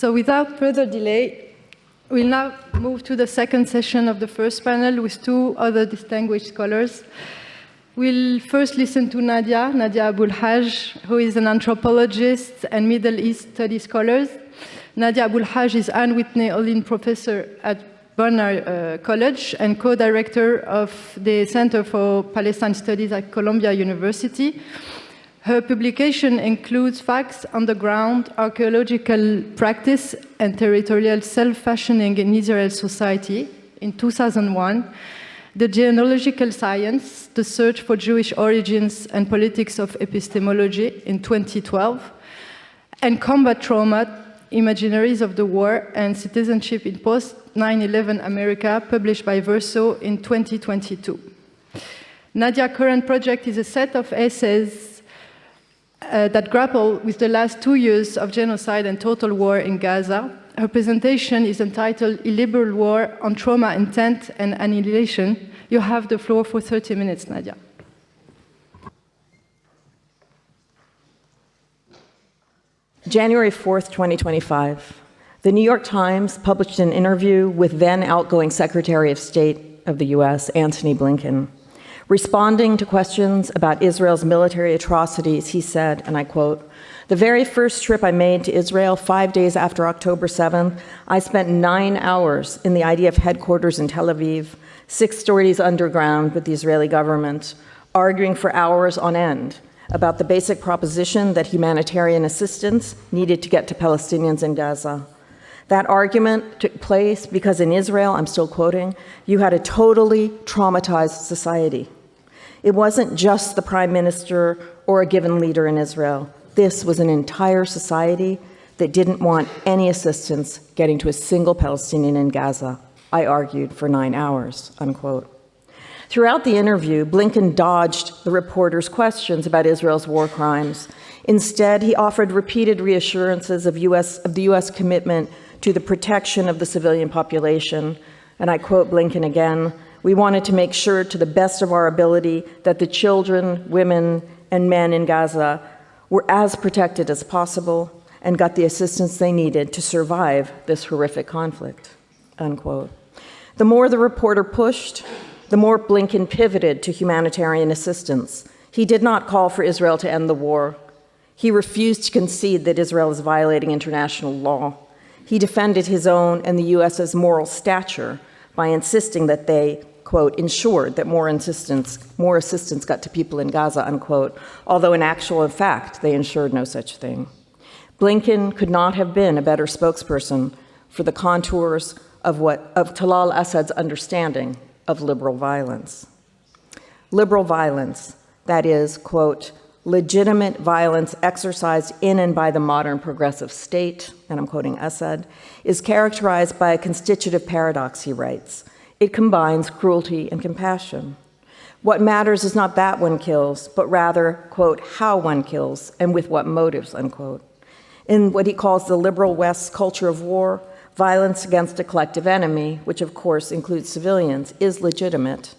So without further delay, we'll now move to the second session of the first panel with two other distinguished scholars. We'll first listen to Nadia Abu El-Haj, who is an anthropologist and Middle East studies scholar. Nadia Abu El-Haj is Anne Olin Whitney Professor at Barnard College and co-director of the Center for Palestine Studies at Columbia University. Her publication includes Facts on the Ground, Archaeological Practice and Territorial Self-Fashioning in Israel Society in 2001, The Genealogical Science, The Search for Jewish Origins and Politics of Epistemology in 2012, and Combat Trauma, Imaginaries of the War and Citizenship in Post-9/11 America, published by Verso in 2022. Nadia's current project is a set of essays that grapple with the last 2 years of genocide and total war in Gaza. Her presentation is entitled Illiberal War on Trauma, Intent, and Annihilation. You have the floor for 30 minutes, Nadia. January 4th, 2025. The New York Times published an interview with then outgoing Secretary of State of the US, Antony Blinken. Responding to questions about Israel's military atrocities, he said, and I quote, "The very first trip I made to Israel 5 days after October 7th, I spent 9 hours in the IDF headquarters in Tel Aviv, 6 stories underground with the Israeli government, arguing for hours on end about the basic proposition that humanitarian assistance needed to get to Palestinians in Gaza. That argument took place because in Israel, I'm still quoting, you had a totally traumatized society. It wasn't just the prime minister or a given leader in Israel. This was an entire society that didn't want any assistance getting to a single Palestinian in Gaza. I argued for 9 hours," unquote. Throughout the interview, Blinken dodged the reporter's questions about Israel's war crimes. Instead, he offered repeated reassurances of the U.S. commitment to the protection of the civilian population. And I quote Blinken again, "We wanted to make sure to the best of our ability that the children, women, and men in Gaza were as protected as possible and got the assistance they needed to survive this horrific conflict," unquote. The more the reporter pushed, the more Blinken pivoted to humanitarian assistance. He did not call for Israel to end the war. He refused to concede that Israel is violating international law. He defended his own and the US's moral stature by insisting that they, quote, ensured that more assistance got to people in Gaza, unquote, although in actual fact, they ensured no such thing. Blinken could not have been a better spokesperson for the contours of Talal Assad's understanding of liberal violence. Liberal violence, that is, quote, legitimate violence exercised in and by the modern progressive state, and I'm quoting Assad, is characterized by a constitutive paradox, he writes. It combines cruelty and compassion. What matters is not that one kills, but rather, quote, how one kills and with what motives, unquote. In what he calls the liberal West's culture of war, violence against a collective enemy, which of course includes civilians, is legitimate,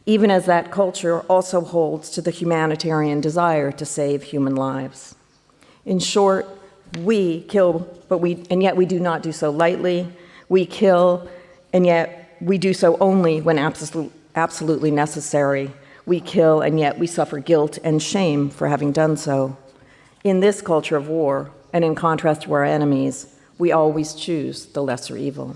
even as that culture also holds to the humanitarian desire to save human lives. In short, we kill, and yet we do not do so lightly. We kill, and yet we do so only when absolutely necessary. We kill, and yet we suffer guilt and shame for having done so. In this culture of war, and in contrast to our enemies, we always choose the lesser evil.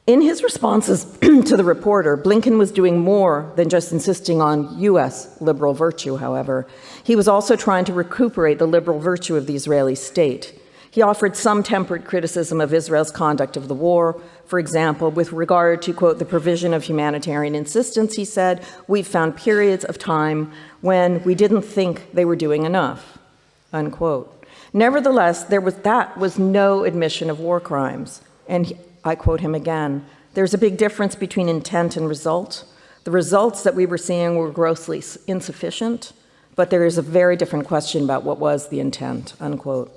In his responses to the reporter, Blinken was doing more than just insisting on US liberal virtue, however. He was also trying to recuperate the liberal virtue of the Israeli state. He offered some tempered criticism of Israel's conduct of the war. For example, with regard to, quote, the provision of humanitarian assistance, he said, we've found periods of time when we didn't think they were doing enough, unquote. Nevertheless, that was no admission of war crimes. And I quote him again, there's a big difference between intent and result. The results that we were seeing were grossly insufficient, but there is a very different question about what was the intent, unquote.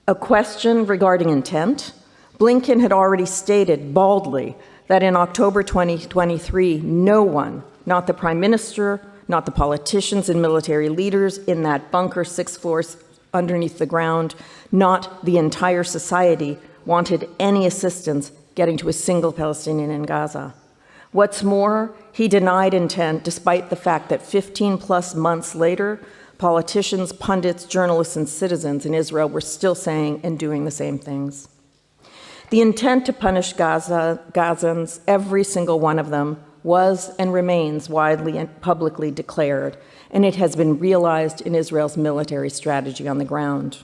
A question regarding intent, Blinken had already stated baldly that in October 2023, no one, not the prime minister, not the politicians and military leaders in that bunker 6 floors underneath the ground, not the entire society, wanted any assistance getting to a single Palestinian in Gaza. What's more, he denied intent despite the fact that 15+ months later, politicians, pundits, journalists, and citizens in Israel were still saying and doing the same things. The intent to punish Gazans, every single one of them, was and remains widely and publicly declared, and it has been realized in Israel's military strategy on the ground.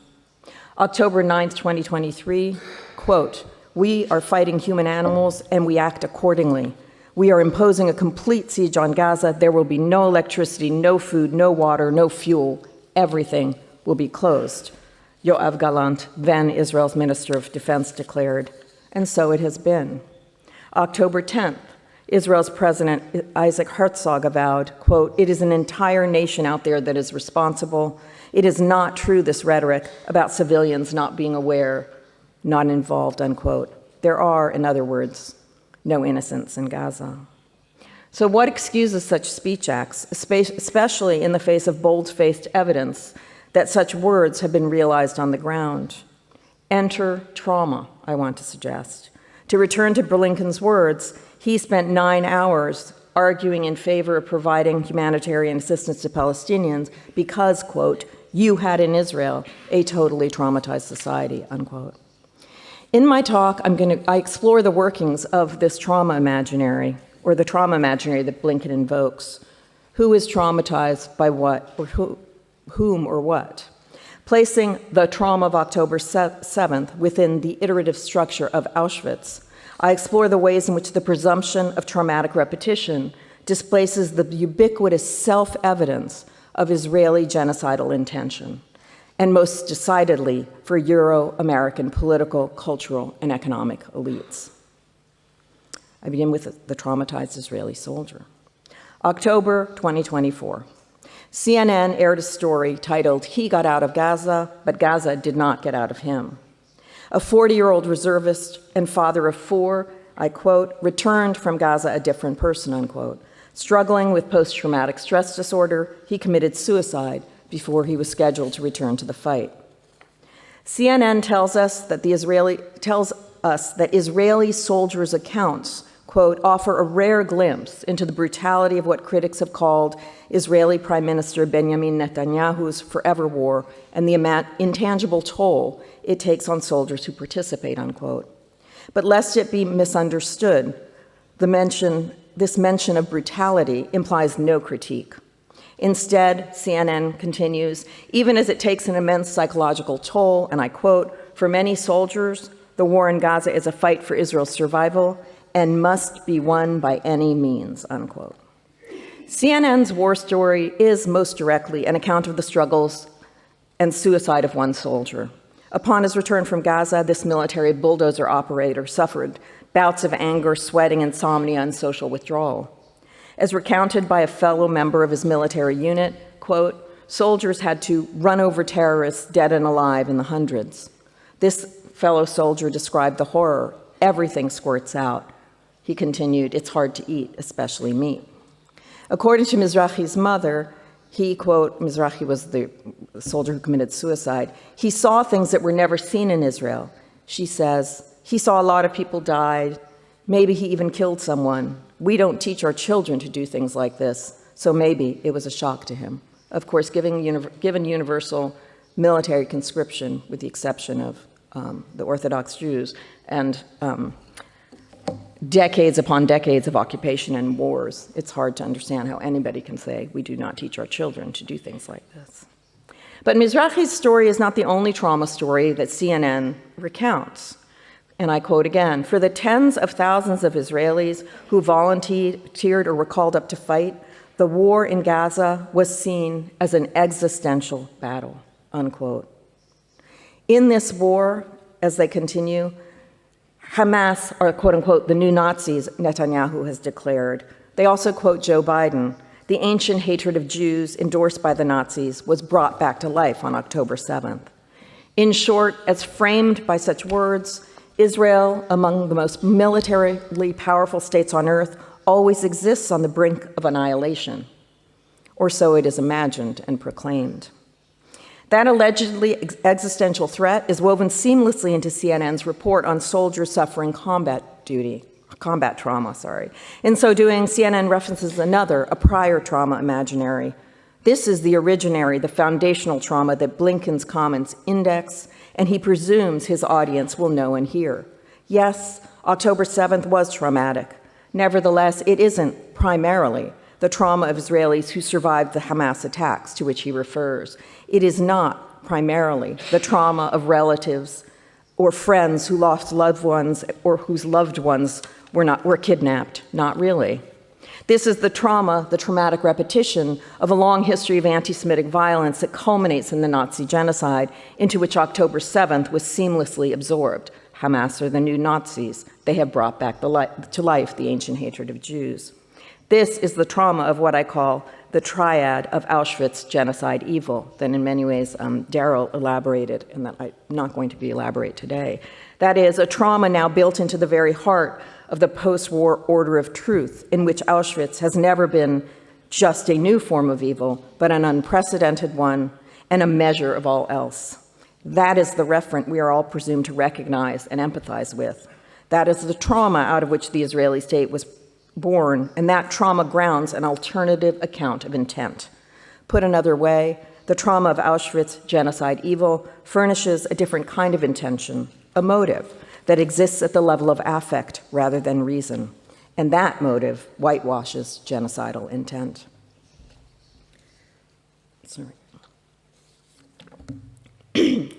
October 9th, 2023, quote, "We are fighting human animals and we act accordingly. We are imposing a complete siege on Gaza. There will be no electricity, no food, no water, no fuel. Everything will be closed," Yoav Gallant, then Israel's Minister of Defense, declared, and so it has been. October 10th, Israel's President Isaac Herzog avowed, quote, "It is an entire nation out there that is responsible. It is not true, this rhetoric about civilians not being aware, not involved," unquote. There are, in other words, no innocents in Gaza. So what excuses such speech acts, especially in the face of bold-faced evidence that such words have been realized on the ground? Enter trauma, I want to suggest. To return to Blinken's words, he spent 9 hours arguing in favor of providing humanitarian assistance to Palestinians because, quote, "you had in Israel a totally traumatized society," unquote. In my talk, I explore the workings of this trauma imaginary, or the trauma imaginary that Blinken invokes. Who is traumatized by what, or whom or what? Placing the trauma of October 7th within the iterative structure of Auschwitz, I explore the ways in which the presumption of traumatic repetition displaces the ubiquitous self-evidence of Israeli genocidal intention, and most decidedly for Euro-American political, cultural, and economic elites. I begin with the traumatized Israeli soldier. October 2024. CNN aired a story titled, "He got out of Gaza, but Gaza did not get out of him." A 40-year-old reservist and father of 4, I quote, "returned from Gaza a different person," unquote. Struggling with post-traumatic stress disorder, he committed suicide before he was scheduled to return to the fight. CNN tells us that Israeli soldiers' accounts, quote, "offer a rare glimpse into the brutality of what critics have called Israeli Prime Minister Benjamin Netanyahu's forever war and the intangible toll it takes on soldiers who participate," unquote. But lest it be misunderstood, this mention of brutality implies no critique. Instead, CNN continues, "Even as it takes an immense psychological toll," and I quote, "for many soldiers, the war in Gaza is a fight for Israel's survival and must be won by any means," unquote. CNN's war story is most directly an account of the struggles and suicide of one soldier. Upon his return from Gaza, this military bulldozer operator suffered bouts of anger, sweating, insomnia, and social withdrawal. As recounted by a fellow member of his military unit, quote, "soldiers had to run over terrorists dead and alive in the hundreds." This fellow soldier described the horror. "Everything squirts out." He continued, "It's hard to eat, especially meat." According to Mizrahi's mother, he, quote, Mizrahi was the soldier who committed suicide, "he saw things that were never seen in Israel." She says, "He saw a lot of people died. Maybe he even killed someone. We don't teach our children to do things like this, so maybe it was a shock to him." Of course, given universal military conscription, with the exception of the Orthodox Jews, and decades upon decades of occupation and wars, it's hard to understand how anybody can say we do not teach our children to do things like this. But Mizrahi's story is not the only trauma story that CNN recounts. And I quote again, "For the tens of thousands of Israelis who volunteered or were called up to fight, the war in Gaza was seen as an existential battle," unquote. In this war, as they continue, Hamas are, quote unquote, the new Nazis, Netanyahu has declared. They also quote Joe Biden. The ancient hatred of Jews endorsed by the Nazis was brought back to life on October 7th. In short, as framed by such words, Israel, among the most militarily powerful states on earth, always exists on the brink of annihilation, or so it is imagined and proclaimed. That allegedly existential threat is woven seamlessly into CNN's report on soldiers suffering combat trauma. In so doing, CNN references a prior trauma imaginary. This is the originary, the foundational trauma that Blinken's comments index, and he presumes his audience will know and hear. Yes, October 7th was traumatic. Nevertheless, it isn't primarily the trauma of Israelis who survived the Hamas attacks to which he refers. It is not primarily the trauma of relatives or friends who lost loved ones or whose loved ones were kidnapped. Not really. This is the trauma, the traumatic repetition of a long history of anti-Semitic violence that culminates in the Nazi genocide, into which October 7th was seamlessly absorbed. Hamas are the new Nazis. They have brought back to life the ancient hatred of Jews. This is the trauma of what I call the triad of Auschwitz genocide evil, that in many ways Daryl elaborated, and that I'm not going to elaborate today. That is a trauma now built into the very heart of the post-war order of truth, in which Auschwitz has never been just a new form of evil, but an unprecedented one and a measure of all else. That is the referent we are all presumed to recognize and empathize with. That is the trauma out of which the Israeli state was born, and that trauma grounds an alternative account of intent. Put another way, the trauma of Auschwitz genocide evil furnishes a different kind of intention, a motive that exists at the level of affect rather than reason, and that motive whitewashes genocidal intent.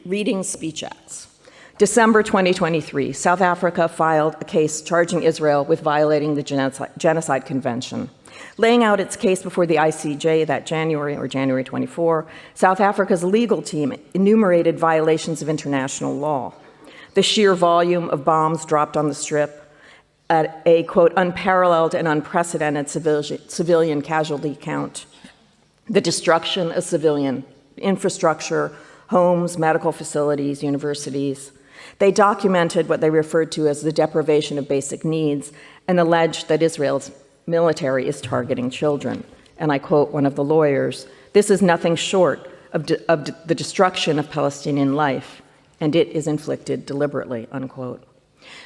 Reading Speech Acts. December 2023, South Africa filed a case charging Israel with violating the Genocide Convention. Laying out its case before the ICJ that January 24, South Africa's legal team enumerated violations of international law. The sheer volume of bombs dropped on the Strip at a, quote, unparalleled and unprecedented civilian casualty count. The destruction of civilian infrastructure, homes, medical facilities, universities. They documented what they referred to as the deprivation of basic needs and alleged that Israel's military is targeting children. And I quote one of the lawyers, "This is nothing short of the destruction of Palestinian life, and it is inflicted deliberately," unquote.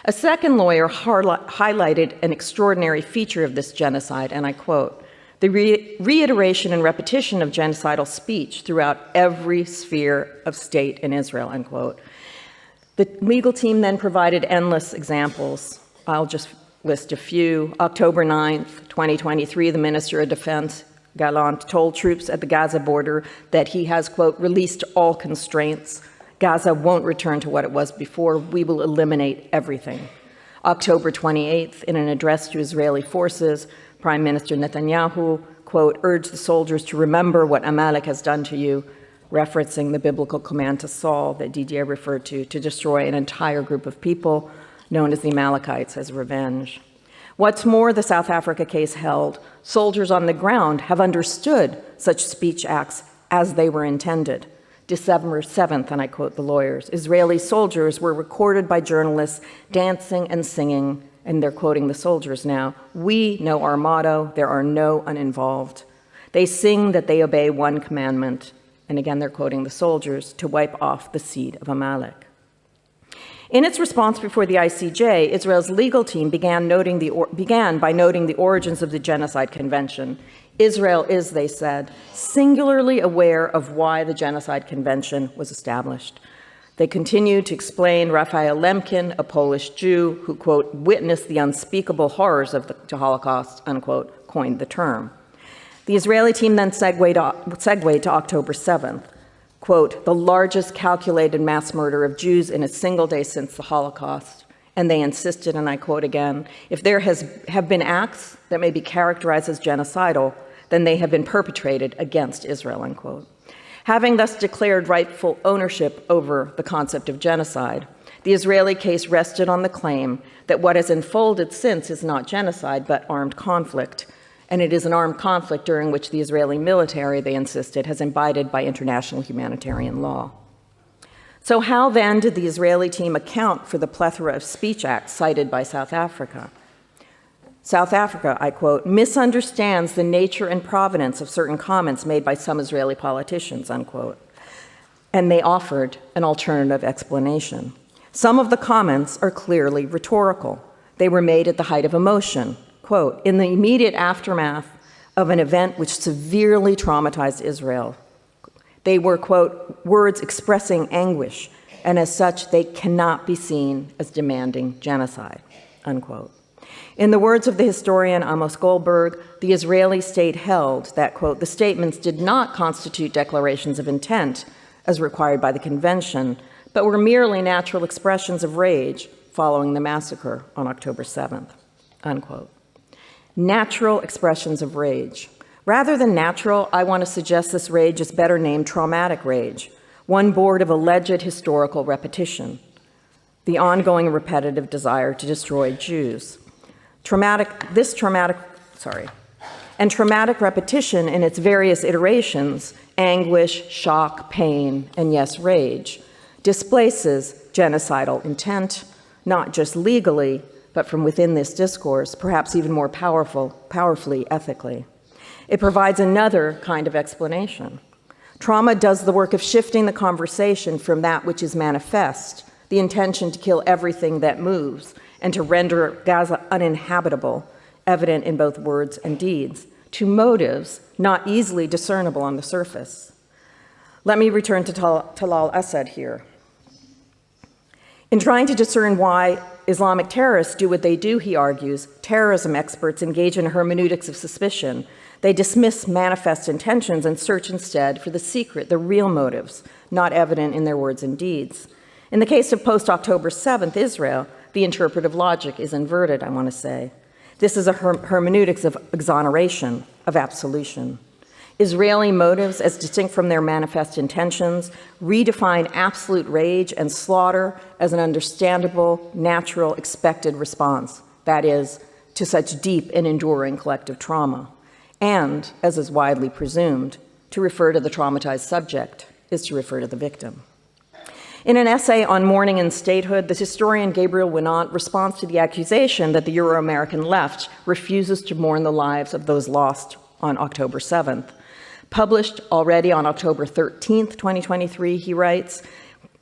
A second lawyer highlighted an extraordinary feature of this genocide, and I quote, "The reiteration and repetition of genocidal speech throughout every sphere of state in Israel," unquote. The legal team then provided endless examples. I'll just list a few. October 9th, 2023, the Minister of Defense, Gallant, told troops at the Gaza border that he has, quote, released all constraints. Gaza won't return to what it was before. We will eliminate everything. October 28th, in an address to Israeli forces, Prime Minister Netanyahu, quote, urged the soldiers to remember what Amalek has done to you, referencing the biblical command to Saul that Didier referred to destroy an entire group of people known as the Amalekites as revenge. What's more, the South Africa case held, soldiers on the ground have understood such speech acts as they were intended. December 7th, and I quote the lawyers, Israeli soldiers were recorded by journalists dancing and singing, and they're quoting the soldiers now, "We know our motto, there are no uninvolved." They sing that they obey one commandment, and again they're quoting the soldiers, to wipe off the seed of Amalek. In its response before the ICJ, Israel's legal team began by noting the origins of the Genocide Convention. Israel is, they said, singularly aware of why the Genocide Convention was established. They continued to explain Raphael Lemkin, a Polish Jew who, quote, witnessed the unspeakable horrors of the Holocaust, unquote, coined the term. The Israeli team then segued to October 7th, quote, the largest calculated mass murder of Jews in a single day since the Holocaust. And they insisted, and I quote again, if there have been acts that may be characterized as genocidal, then they have been perpetrated against Israel, unquote. Having thus declared rightful ownership over the concept of genocide, the Israeli case rested on the claim that what has unfolded since is not genocide, but armed conflict. And it is an armed conflict during which the Israeli military, they insisted, has abided by international humanitarian law. So how then did the Israeli team account for the plethora of speech acts cited by South Africa? South Africa, I quote, misunderstands the nature and provenance of certain comments made by some Israeli politicians, unquote. and they offered an alternative explanation. Some of the comments are clearly rhetorical. They were made at the height of emotion. Quote, in the immediate aftermath of an event which severely traumatized Israel. They were, quote, words expressing anguish, and as such, they cannot be seen as demanding genocide, unquote. In the words of the historian Amos Goldberg, the Israeli state held that, quote, the statements did not constitute declarations of intent as required by the convention, but were merely natural expressions of rage following the massacre on October 7th, unquote. Natural expressions of rage. Rather than natural, I want to suggest this rage is better named traumatic rage, one born of alleged historical repetition, the ongoing repetitive desire to destroy Jews. Traumatic repetition in its various iterations, anguish, shock, pain, and yes, rage, displaces genocidal intent, not just legally, but from within this discourse, perhaps even more powerfully ethically. It provides another kind of explanation. Trauma does the work of shifting the conversation from that which is manifest, the intention to kill everything that moves, and to render Gaza uninhabitable, evident in both words and deeds, to motives not easily discernible on the surface. Let me return to Talal Asad here. In trying to discern why Islamic terrorists do what they do, he argues, terrorism experts engage in hermeneutics of suspicion. They dismiss manifest intentions and search instead for the secret, the real motives, not evident in their words and deeds. In the case of post-October 7th Israel, the interpretive logic is inverted, I want to say. This is a hermeneutics of exoneration, of absolution. Israeli motives, as distinct from their manifest intentions, redefine absolute rage and slaughter as an understandable, natural, expected response, that is, to such deep and enduring collective trauma. And, as is widely presumed, to refer to the traumatized subject is to refer to the victim. In an essay on mourning and statehood, the historian Gabriel Winant responds to the accusation that the Euro-American left refuses to mourn the lives of those lost on October 7th. Published already on October 13th, 2023, he writes,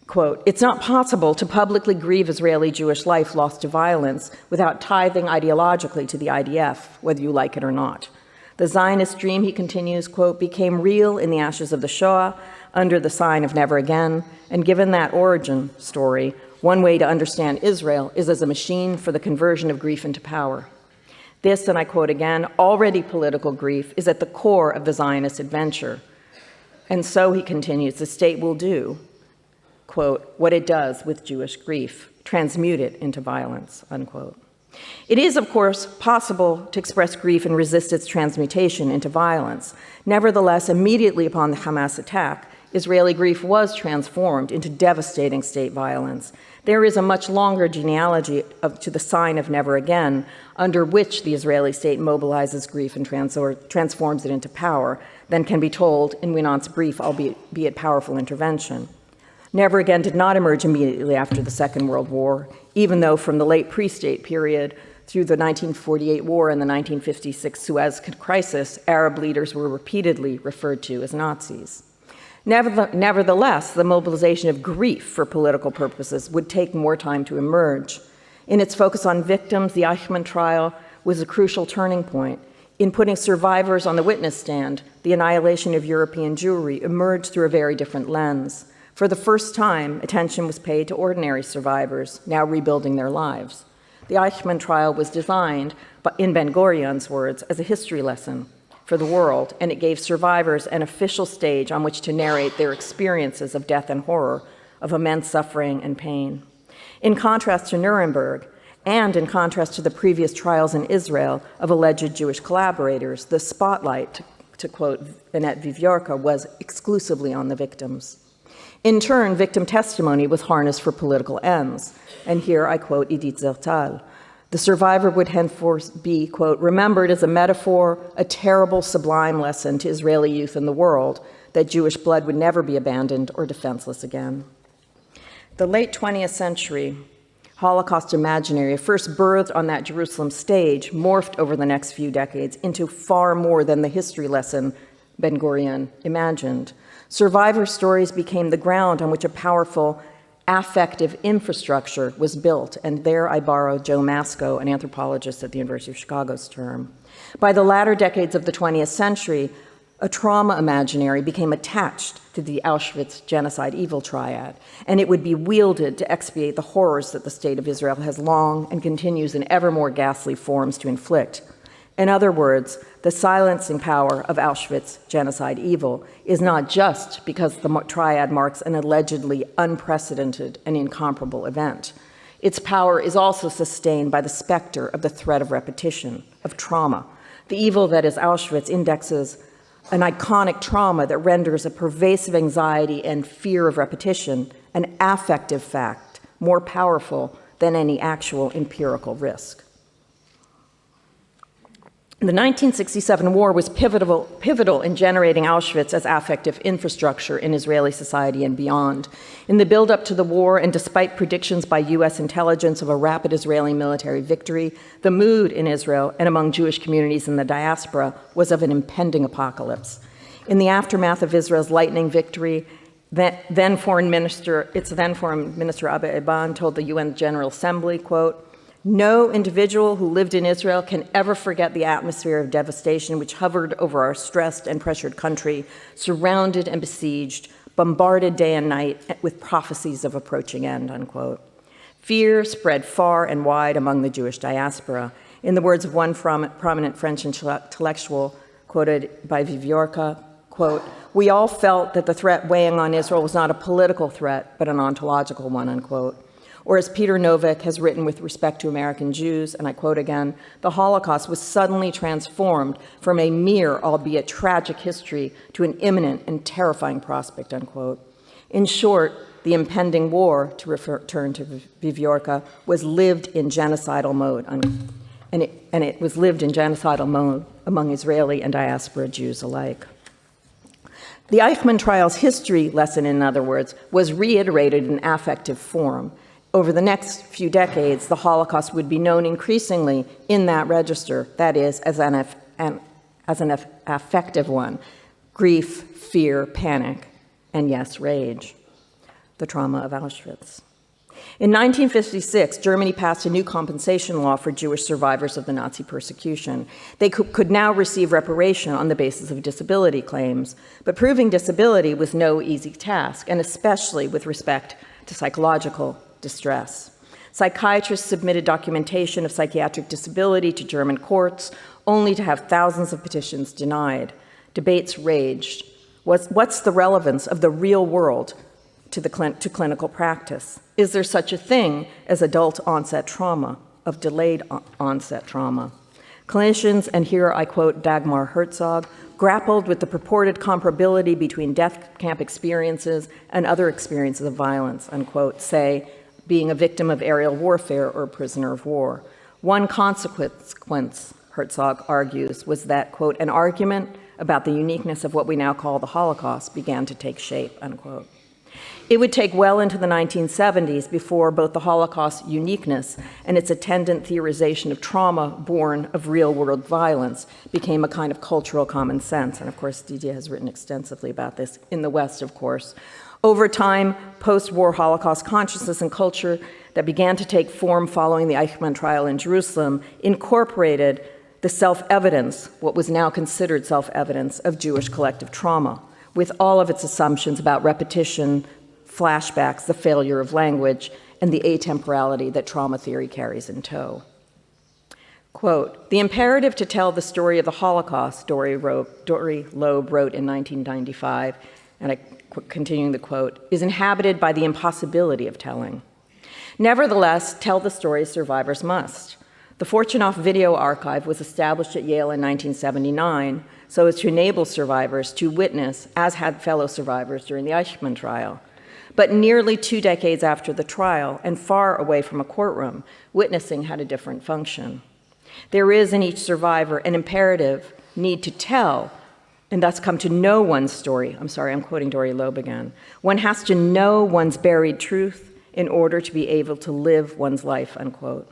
quote, it's not possible to publicly grieve Israeli Jewish life lost to violence without tithing ideologically to the IDF, whether you like it or not. The Zionist dream, he continues, quote, became real in the ashes of the Shoah under the sign of never again, and given that origin story, one way to understand Israel is as a machine for the conversion of grief into power. This, and I quote again, already political grief is at the core of the Zionist adventure. And so, he continues, the state will do, quote, what it does with Jewish grief, transmute it into violence, unquote. It is, of course, possible to express grief and resist its transmutation into violence. Nevertheless, immediately upon the Hamas attack, Israeli grief was transformed into devastating state violence. There is a much longer genealogy to the sign of never again, under which the Israeli state mobilizes grief and transforms it into power, than can be told in Winant's brief, albeit powerful intervention. Never again did not emerge immediately after the Second World War, even though from the late pre-state period through the 1948 war and the 1956 Suez Crisis, Arab leaders were repeatedly referred to as Nazis. Nevertheless, the mobilization of grief for political purposes would take more time to emerge. In its focus on victims, the Eichmann trial was a crucial turning point. In putting survivors on the witness stand, the annihilation of European Jewry emerged through a very different lens. For the first time, attention was paid to ordinary survivors, now rebuilding their lives. The Eichmann trial was designed, in Ben-Gurion's words, as a history lesson for the world, and it gave survivors an official stage on which to narrate their experiences of death and horror, of immense suffering and pain. In contrast to Nuremberg, and in contrast to the previous trials in Israel of alleged Jewish collaborators, the spotlight, to quote Annette Viviorca, was exclusively on the victims. In turn, victim testimony was harnessed for political ends. And here I quote Edith Zertal. The survivor would henceforth be, quote, remembered as a metaphor, a terrible, sublime lesson to Israeli youth in the world, that Jewish blood would never be abandoned or defenseless again. The late 20th century Holocaust imaginary, first birthed on that Jerusalem stage, morphed over the next few decades into far more than the history lesson Ben-Gurion imagined. Survivor stories became the ground on which a powerful affective infrastructure was built, and there I borrow Joe Masco, an anthropologist at the University of Chicago's term. By the latter decades of the 20th century, a trauma imaginary became attached to the Auschwitz genocide evil triad, and it would be wielded to expiate the horrors that the state of Israel has long and continues in ever more ghastly forms to inflict. In other words, the silencing power of Auschwitz genocide evil is not just because the triad marks an allegedly unprecedented and incomparable event. Its power is also sustained by the specter of the threat of repetition, of trauma. The evil that is Auschwitz indexes an iconic trauma that renders a pervasive anxiety and fear of repetition an affective fact more powerful than any actual empirical risk. The 1967 war was pivotal in generating Auschwitz as affective infrastructure in Israeli society and beyond. In the build-up to the war, and despite predictions by U.S. intelligence of a rapid Israeli military victory, the mood in Israel and among Jewish communities in the diaspora was of an impending apocalypse. In the aftermath of Israel's lightning victory, its then Foreign Minister Abu Eban told the UN General Assembly, quote, "No individual who lived in Israel can ever forget the atmosphere of devastation which hovered over our stressed and pressured country, surrounded and besieged, bombarded day and night with prophecies of approaching end," unquote. Fear spread far and wide among the Jewish diaspora. In the words of one prominent French intellectual, quoted by Viviorca, quote, "We all felt that the threat weighing on Israel was not a political threat, but an ontological one," unquote. Or as Peter Novick has written with respect to American Jews, and I quote again, "The Holocaust was suddenly transformed from a mere, albeit tragic history to an imminent and terrifying prospect," unquote. In short, the impending war, to return to Viviorca, was lived in genocidal mode, and it was lived in genocidal mode among Israeli and diaspora Jews alike. The Eichmann trial's history lesson, in other words, was reiterated in affective form. Over the next few decades, the Holocaust would be known increasingly in that register, that is, as an affective one: grief, fear, panic, and yes, rage. The trauma of Auschwitz. In 1956, Germany passed a new compensation law for Jewish survivors of the Nazi persecution. They could now receive reparation on the basis of disability claims, but proving disability was no easy task, and especially with respect to psychological distress. Psychiatrists submitted documentation of psychiatric disability to German courts, only to have thousands of petitions denied. Debates raged. What's the relevance of the real world to clinical practice? Is there such a thing as adult onset trauma, of delayed onset trauma? Clinicians, and here I quote Dagmar Herzog, grappled with the purported comparability between death camp experiences and other experiences of violence, unquote, say, being a victim of aerial warfare or a prisoner of war. One consequence, Herzog argues, was that, quote, an argument about the uniqueness of what we now call the Holocaust began to take shape, unquote. It would take well into the 1970s before both the Holocaust's uniqueness and its attendant theorization of trauma born of real-world violence became a kind of cultural common sense. And of course, Didier has written extensively about this in the West, of course. Over time, post-war Holocaust consciousness and culture that began to take form following the Eichmann trial in Jerusalem incorporated the self-evidence, what was now considered self-evidence, of Jewish collective trauma, with all of its assumptions about repetition, flashbacks, the failure of language, and the atemporality that trauma theory carries in tow. Quote, "The imperative to tell the story of the Holocaust," Dori Loeb wrote in 1995, and continuing the quote, "is inhabited by the impossibility of telling. Nevertheless, tell the story survivors must. The Fortunoff Video Archive was established at Yale in 1979 so as to enable survivors to witness, as had fellow survivors during the Eichmann trial. But nearly 2 decades after the trial, and far away from a courtroom, witnessing had a different function. There is in each survivor an imperative need to tell, and thus come to know one's story." I'm sorry, I'm quoting Dori Loeb again. "One has to know one's buried truth in order to be able to live one's life," unquote.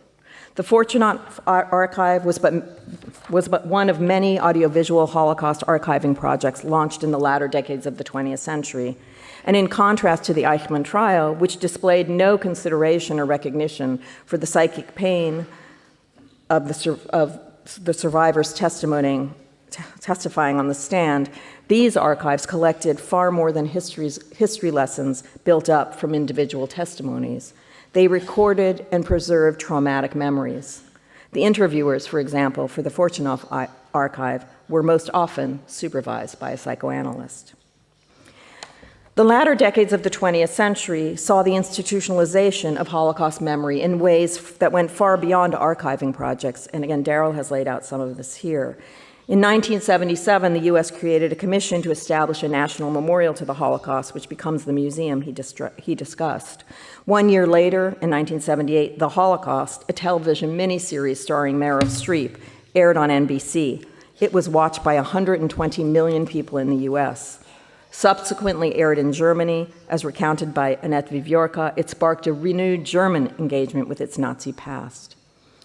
The Fortunato Archive was but one of many audiovisual Holocaust archiving projects launched in the latter decades of the 20th century. And in contrast to the Eichmann trial, which displayed no consideration or recognition for the psychic pain of the survivors testifying on the stand, these archives collected far more than history lessons built up from individual testimonies. They recorded and preserved traumatic memories. The interviewers, for example, for the Fortunoff archive were most often supervised by a psychoanalyst. The latter decades of the 20th century saw the institutionalization of Holocaust memory in ways that went far beyond archiving projects, and again, Daryl has laid out some of this here. In 1977, the US created a commission to establish a national memorial to the Holocaust, which becomes the museum he discussed. 1 year later, in 1978, The Holocaust, a television miniseries starring Meryl Streep, aired on NBC. It was watched by 120 million people in the US. Subsequently aired in Germany, as recounted by Annette Viviorca, it sparked a renewed German engagement with its Nazi past.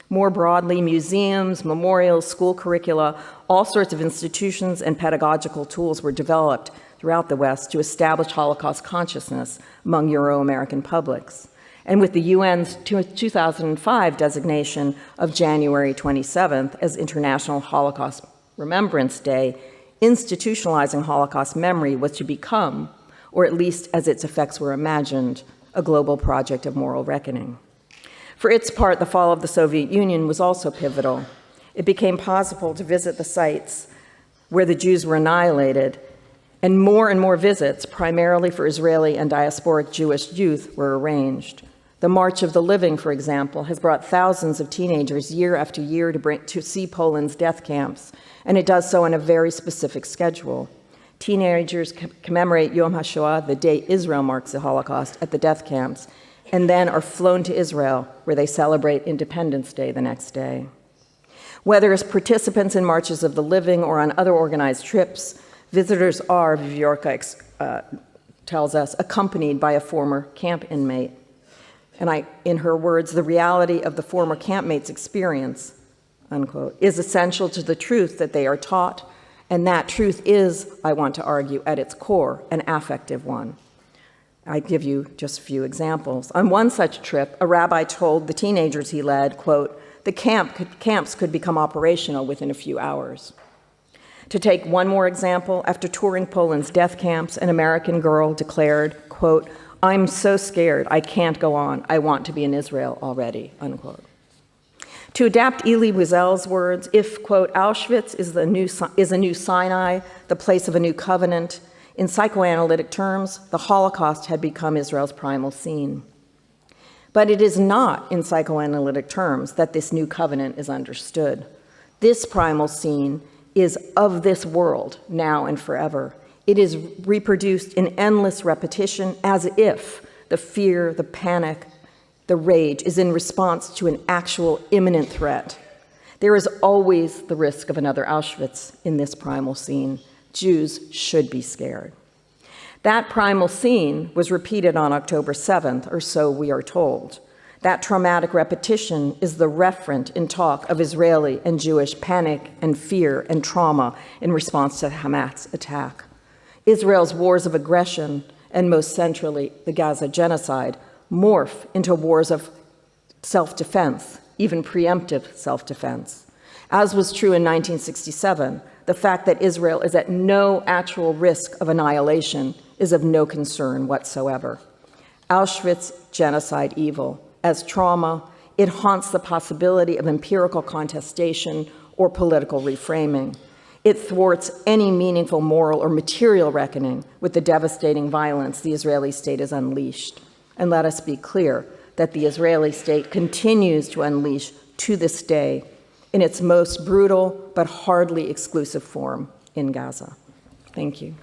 More broadly, museums, memorials, school curricula, all sorts of institutions and pedagogical tools were developed throughout the West to establish Holocaust consciousness among Euro-American publics. And with the UN's 2005 designation of January 27th as International Holocaust Remembrance Day, institutionalizing Holocaust memory was to become, or at least as its effects were imagined, a global project of moral reckoning. For its part, the fall of the Soviet Union was also pivotal. It became possible to visit the sites where the Jews were annihilated, and more visits, primarily for Israeli and diasporic Jewish youth, were arranged. The March of the Living, for example, has brought thousands of teenagers year after year to see Poland's death camps, and it does so on a very specific schedule. Teenagers commemorate Yom HaShoah, the day Israel marks the Holocaust, at the death camps, and then are flown to Israel, where they celebrate Independence Day the next day. Whether as participants in Marches of the Living or on other organized trips, visitors are, Viviorca tells us, accompanied by a former camp inmate. And in her words, the reality of the former campmate's experience, unquote, is essential to the truth that they are taught, and that truth is, I want to argue, at its core, an affective one. I give you just a few examples. On one such trip, a rabbi told the teenagers he led, quote, the camps could become operational within a few hours. To take one more example, after touring Poland's death camps, an American girl declared, quote, I'm so scared, I can't go on. I want to be in Israel already, unquote. To adapt Elie Wiesel's words, if, quote, Auschwitz is a new Sinai, the place of a new covenant, in psychoanalytic terms, the Holocaust had become Israel's primal scene. But it is not in psychoanalytic terms that this new covenant is understood. This primal scene is of this world, now and forever. It is reproduced in endless repetition as if the fear, the panic, the rage is in response to an actual imminent threat. There is always the risk of another Auschwitz in this primal scene. Jews should be scared. That primal scene was repeated on October 7th, or so we are told. That traumatic repetition is the referent in talk of Israeli and Jewish panic and fear and trauma in response to the Hamas attack. Israel's wars of aggression, and most centrally, the Gaza genocide, morph into wars of self-defense, even preemptive self-defense. As was true in 1967, the fact that Israel is at no actual risk of annihilation is of no concern whatsoever. Auschwitz genocide evil, as trauma, it haunts the possibility of empirical contestation or political reframing. It thwarts any meaningful moral or material reckoning with the devastating violence the Israeli state has unleashed. And let us be clear that the Israeli state continues to unleash to this day in its most brutal but hardly exclusive form in Gaza. Thank you.